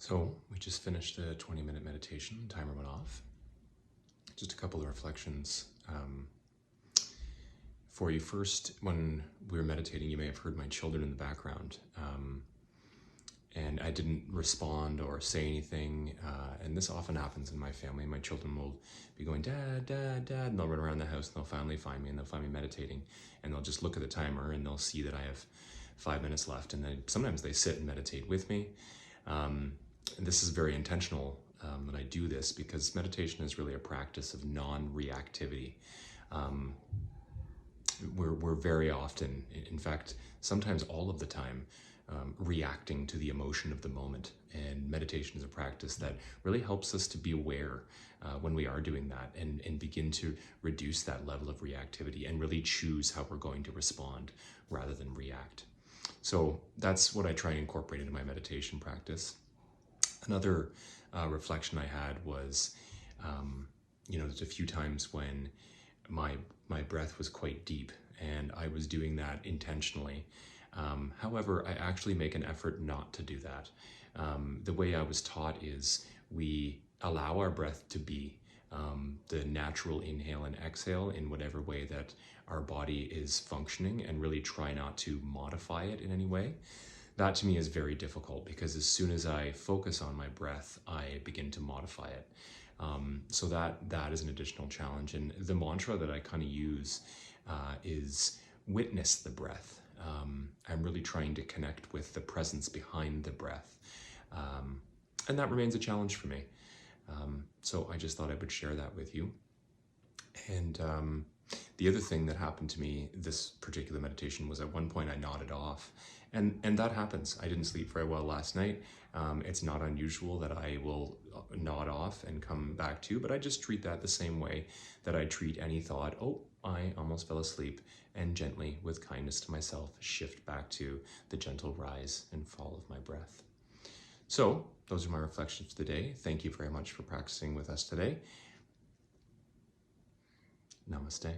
So we just finished a 20-minute meditation, timer went off. Just a couple of reflections for you. First, when we were meditating, you may have heard my children in the background. And I didn't respond or say anything. And this often happens in my family. My children will be going, "Dad, Dad, Dad," and they'll run around the house and they'll finally find me and they'll find me meditating. And they'll just look at the timer and they'll see that I have 5 minutes left. And then sometimes they sit and meditate with me. And this is very intentional that I do this, because meditation is really a practice of non-reactivity. We're very often, in fact, sometimes all of the time, reacting to the emotion of the moment. And meditation is a practice that really helps us to be aware when we are doing that, and begin to reduce that level of reactivity and really choose how we're going to respond rather than react. So that's what I try and incorporate into my meditation practice. Another reflection I had was, there's a few times when my breath was quite deep, and I was doing that intentionally. However, I actually make an effort not to do that. The way I was taught is we allow our breath to be the natural inhale and exhale in whatever way that our body is functioning, and really try not to modify it in any way. That to me is very difficult, because as soon as I focus on my breath, I begin to modify it. So that is an additional challenge. And the mantra that I kind of use is witness the breath. I'm really trying to connect with the presence behind the breath. And that remains a challenge for me. So I just thought I would share that with you. And the other thing that happened to me this particular meditation was, at one point I nodded off, and that happens. I didn't sleep very well last night. It's not unusual that I will nod off and come back to, but I just treat that the same way that I treat any thought. Oh, I almost fell asleep, and gently, with kindness to myself, shift back to the gentle rise and fall of my breath. So those are my reflections for the day. Thank you very much for practicing with us today. Namaste.